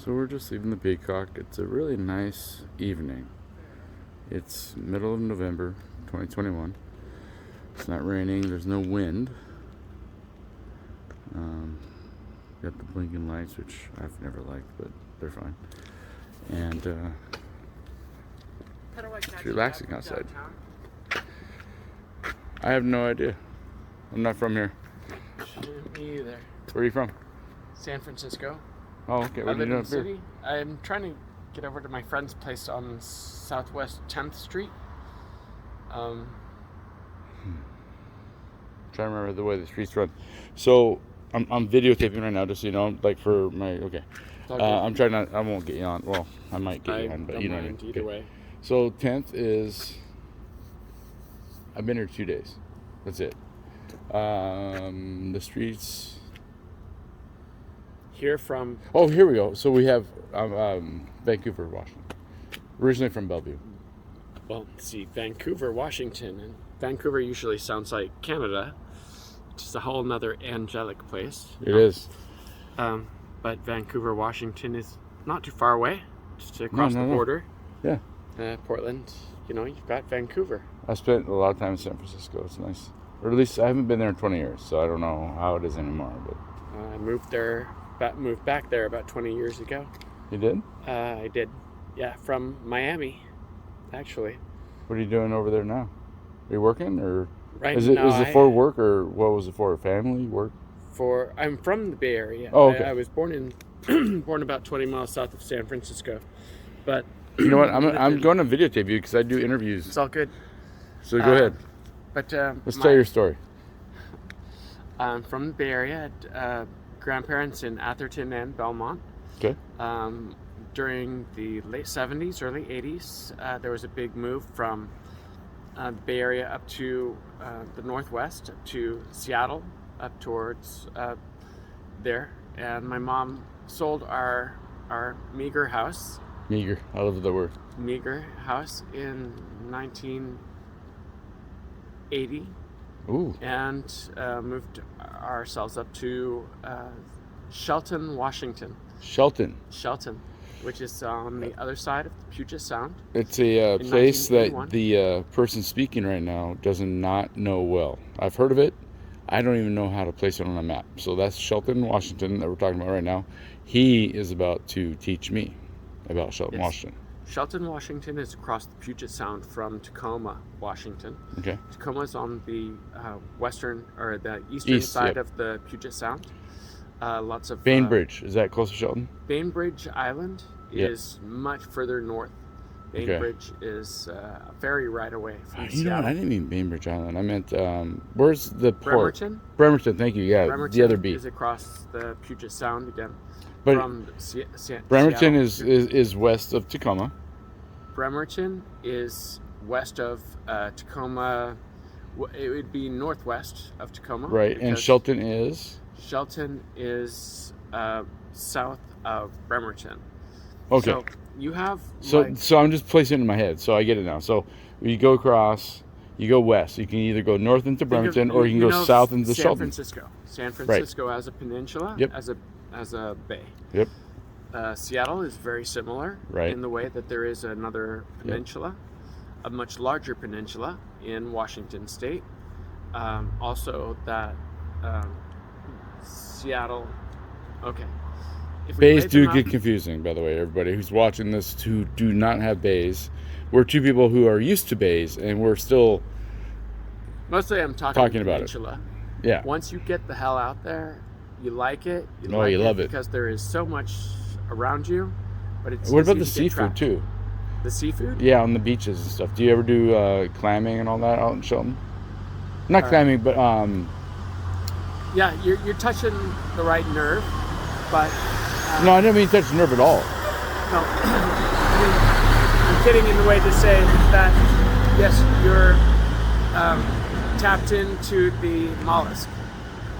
So we're just leaving the Peacock. It's a really nice evening. It's middle of November 2021. It's not raining. There's no wind. Got the blinking lights, which I've never liked, but they're fine. And it's relaxing outside. I have no idea. I'm not from here. Me either. Where are you from? San Francisco. Oh, okay. What I are you live doing in up the here? city. I'm trying to get over to my friend's place on Southwest 10th Street. Trying to remember the way the streets run. So I'm videotaping right now, just so you know, like for my I'm trying not. I won't get you on. Well, I might get you on, but you know what I mean. Either way. So 10th is. I've been here 2 days. That's it. The streets. Here from. Oh, here we go. So we have Vancouver, Washington. Originally from Bellevue. Well, see, Vancouver, Washington. And Vancouver usually sounds like Canada. It's a whole nother angelic place. It is. But Vancouver, Washington is not too far away. Just across the border. Yeah. Portland, you've got Vancouver. I spent a lot of time in San Francisco. It's nice. Or at least I haven't been there in 20 years, so I don't know how it is anymore. But I moved back there about 20 years ago. You did? I did. Yeah, from Miami, actually. What are you doing over there now? Are you working, or right is it now, for work, or what was it for? Family work? I'm from the Bay Area. Oh, okay. I was born about 20 miles south of San Francisco, but you know what? I'm going to videotape you because I do interviews. It's all good. So go ahead. But let's tell your story. I'm from the Bay Area. Grandparents in Atherton and Belmont. Okay. During the late 70s, early 80s, there was a big move from the Bay Area up to the Northwest, up to Seattle, up towards there. And my mom sold our meager house. Meager. I love the word. Meager house in 1980. Ooh. And moved ourselves up to Shelton, Washington. Shelton, which is on the other side of the Puget Sound. It's a place that the person speaking right now does not know well. I've heard of it. I don't even know how to place it on a map. So that's Shelton, Washington that we're talking about right now. He is about to teach me about Shelton, Washington. Shelton, Washington is across the Puget Sound from Tacoma, Washington. Okay. Tacoma is on the western or the eastern side of the Puget Sound. Lots of Bainbridge, is that close to Shelton? Bainbridge Island is much further north. Bainbridge is a ferry ride away from Seattle. You know what? I didn't mean Bainbridge Island. I meant where's the port? Bremerton. Bremerton, thank you. Yeah, Bremerton the other beach is across the Puget Sound again. But from Bremerton Seattle. is west of Tacoma. Bremerton is west of Tacoma. It would be northwest of Tacoma. Right, and Shelton is? Shelton is south of Bremerton. Okay. So you have... So I'm just placing it in my head, so I get it now. So you go across, you go west. You can either go north into Bremerton, or you can go south into Shelton. San Francisco as a peninsula, as a bay. Yep. Seattle is very similar in the way that there is another peninsula, a much larger peninsula in Washington State. Also that Seattle, Bays do get confusing, by the way, everybody who's watching this who do not have bays. We're two people who are used to bays, and we're still... Mostly I'm talking about peninsula. It. Yeah. Once you get the hell out there, you like it. You love it. Because there is so much around you. But it's what about the seafood, too? The seafood? Yeah, on the beaches and stuff. Do you ever do clamming and all that out in Shelton? Not clamming, but... Yeah, you're touching the right nerve, but... no, I didn't mean to touch the nerve at all. No. I'm kidding in the way to say that, yes, you're tapped into the mollusk.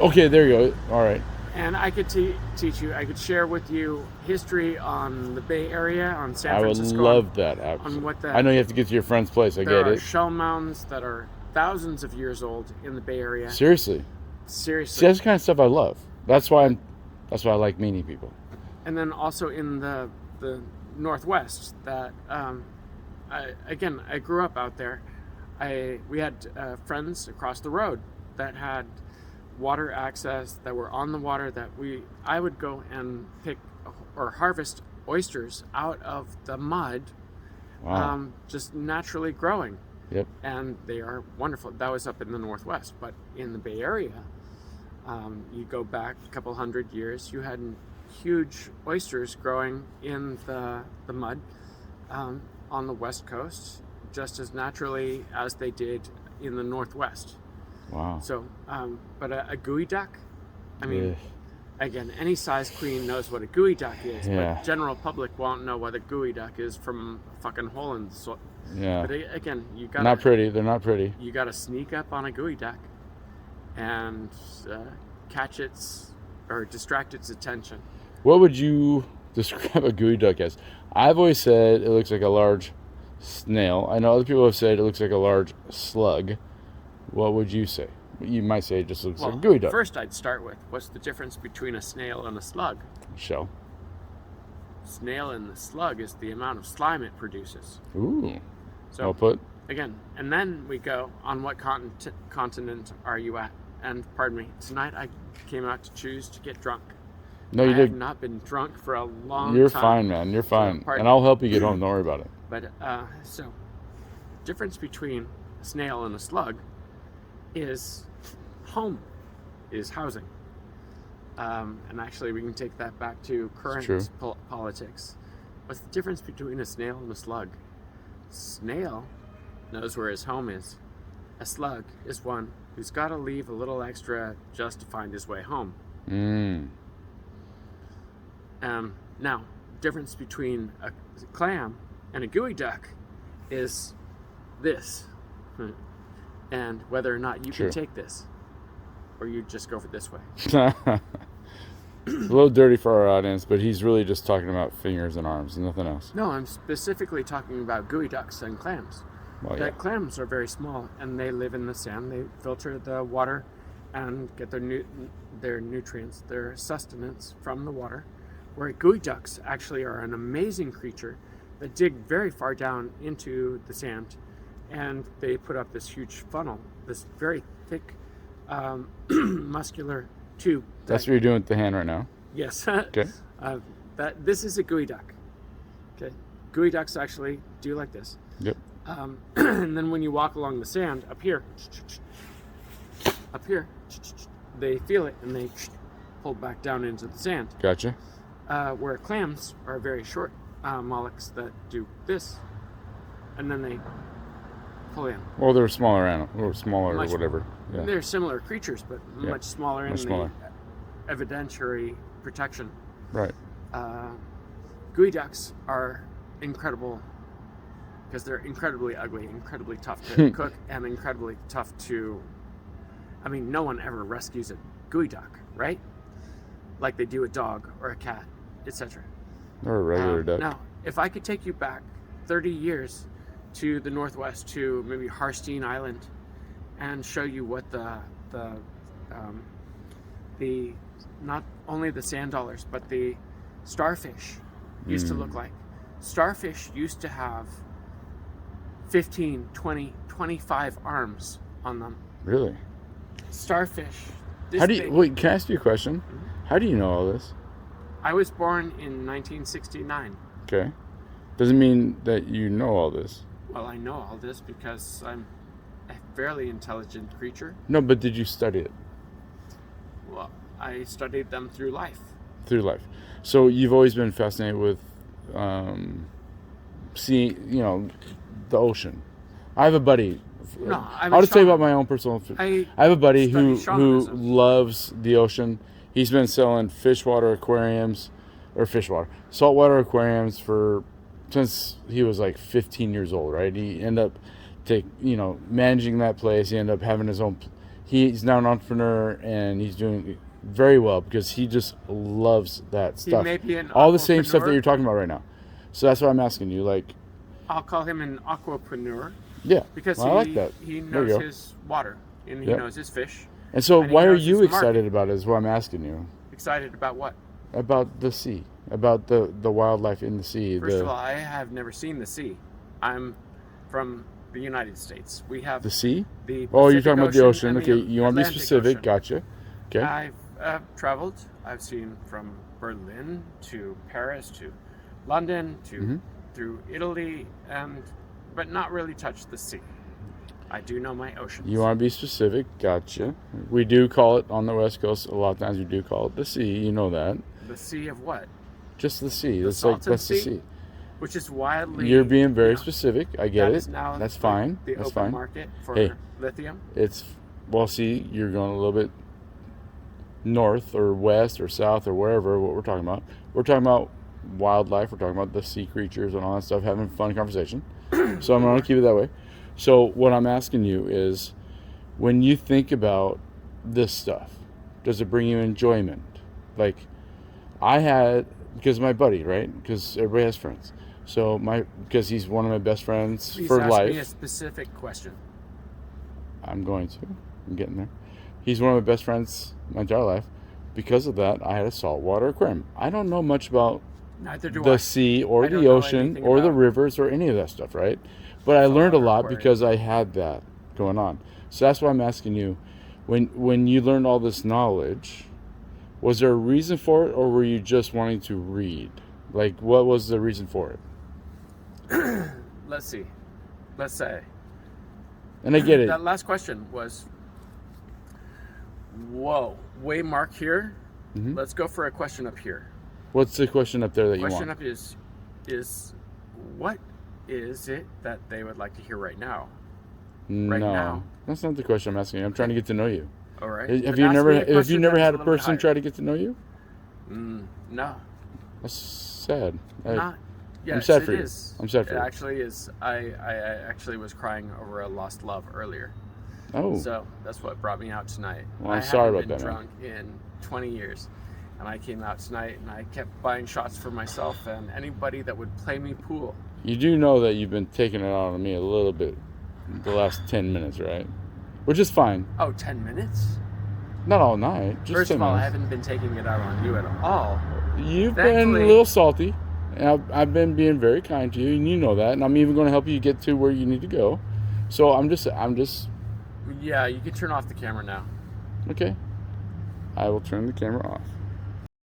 Okay, there you go. All right. And I could teach you, I could share with you history on the Bay Area, on San Francisco. I would love that, actually. On what I know you have to get to your friend's place, I get it. There are shell mounds that are thousands of years old in the Bay Area. Seriously? Seriously. See, that's the kind of stuff I love. That's why I like meeting people. and then also in the Northwest, that I grew up out there. We had friends across the road that had water access, that were on the water, that I would go and pick or harvest oysters out of the mud. Wow. Just naturally growing. Yep. And they are wonderful. That was up in the Northwest, but in the Bay Area, you go back a couple hundred years, you had huge oysters growing in the mud on the West Coast, just as naturally as they did in the Northwest. Wow. So, but a gooey duck, I mean, again, any size queen knows what a gooey duck is, but general public won't know what a gooey duck is from a fucking hole in the soil. Yeah. But again, you got not pretty. They're not pretty. You got to sneak up on a gooey duck and catch its or distract its attention. What would you describe a gooey duck as? I've always said it looks like a large snail. I know other people have said it looks like a large slug. What would you say? You might say it just looks like a gooey duck. First, I'd start with, what's the difference between a snail and a slug? Shell. Snail and the slug is the amount of slime it produces. Ooh. So, well put. Again, and then we go, on what continent are you at? And pardon me, tonight I came out to choose to get drunk. No, you I did. have not been drunk for a long You're time. fine, man. You're fine. So, and I'll help you get home. Don't worry about it. But, so, difference between a snail and a slug is home, is housing. And actually, we can take that back to current politics. What's the difference between a snail and a slug? Snail knows where his home is. A slug is one who's got to leave a little extra just to find his way home. Now, difference between a clam and a gooey duck is this. And whether or not you can take this, or you just go for this way. A little dirty for our audience, but he's really just talking about fingers and arms and nothing else. No, I'm specifically talking about gooey ducks and clams. Well, Clams are very small, and they live in the sand. They filter the water and get their nutrients, their sustenance from the water. Where gooey ducks actually are an amazing creature that dig very far down into the sand, and they put up this huge funnel, this very thick, muscular tube. That's what you're doing with the hand right now? Yes. Okay. This is a gooey duck. Okay. Gooey ducks actually do like this. Yep. And then when you walk along the sand up here, they feel it and they pull back down into the sand. Gotcha. Where clams are very short mollusks that do this, and then they pull in. Well, they're smaller animals, or smaller, or whatever. Yeah. They're similar creatures, but much smaller in the evidentiary protection. Right. Gooey ducks are incredible because they're incredibly ugly, incredibly tough to cook, and incredibly tough to... I mean, no one ever rescues a gooey duck, right? Like they do a dog or a cat, etc. Or a regular duck. Now, if I could take you back 30 years to the Northwest, to maybe Harstein Island, and show you what the not only the sand dollars, but the starfish used to look like. Starfish used to have 15, 20, 25 arms on them. Really? Starfish. Wait, can I ask you a question? Mm-hmm. How do you know all this? I was born in 1969. Okay. Doesn't mean that you know all this. Well, I know all this because I'm a fairly intelligent creature. No, but did you study it? Well, I studied them through life. Through life. So you've always been fascinated with seeing, the ocean. I have a buddy. No, I'll just tell you about my own personal... I have a buddy who loves the ocean. He's been selling saltwater aquariums since he was like 15 years old, right? He ended up managing that place. He ended up having his own... He's now an entrepreneur, and he's doing very well because he just loves that stuff. He may be an all the same stuff that you're talking about right now. So that's why I'm asking you, I'll call him an aquapreneur. Yeah, because I like that. He knows his water, and he knows his fish. And so why are you excited about it is what I'm asking you. Excited about what? About the sea. about the wildlife in the sea. First of all, I have never seen the sea. I'm from the United States. We have the sea. the Oh, you're Pacific talking about the ocean. and Okay, the you want to be Atlantic specific? Ocean. Gotcha. Okay. I've traveled. I've seen from Berlin to Paris to London to through Italy, but not really touched the sea. I do know my oceans. You want to be specific? Gotcha. We do call it on the West Coast. A lot of times we do call it the sea. You know that. The sea of what? Just the sea. The That's Salton the Sea? sea. Which is widely. You're being very specific. I get that it. is now That's fine. The That's open fine. market for Hey. lithium. It's see, you're going a little bit north or west or south or wherever. What we're talking about. We're talking about wildlife. We're talking about the sea creatures and all that stuff. Having fun conversation. So I'm going to keep it that way. So what I'm asking you is, when you think about this stuff, does it bring you enjoyment? Like, I had, because my buddy, right? Because everybody has friends. So because he's one of my best friends Please for ask life. me a specific question. I'm getting there. He's one of my best friends my entire life. Because of that, I had a saltwater aquarium. I don't know much about Neither do the I. sea or I don't the know ocean anything or the about rivers or any of that stuff, right? But I learned a saltwater lot aquarium. because I had that going on. So that's why I'm asking you, when you learned all this knowledge, was there a reason for it, or were you just wanting to read? Like, what was the reason for it? Let's see. Let's say. And I get it. That last question was, whoa, way mark here. Let's go for a question up here. What's the question up there that you Question want? up is what is it that they would like to hear right now? No, now. that's not the question I'm asking you. I'm trying to get to know you. All right. Have Then you ask never me a have you question never that is had a a little bit person higher. try to get to know you? No. That's sad. Not. Yes, sad it for you. is. I'm sad for it you. actually is. I actually was crying over a lost love earlier. Oh, So that's what brought me out tonight. Well, I'm I sorry haven't about been that, man. drunk in 20 years. And I came out tonight and I kept buying shots for myself and anybody that would play me pool. you do know that you've been taking it out on me a little bit the last 10 minutes, right? Which is fine. Oh, 10 minutes? Not all night. Just First 10 of all, I minutes. haven't been taking it out on you at all. You've been Thankfully- a little salty, and I've been being very kind to you, and you know that. And I'm even going to help you get to where you need to go. So I'm just Yeah, you can turn off the camera now. okay. I will turn the camera off.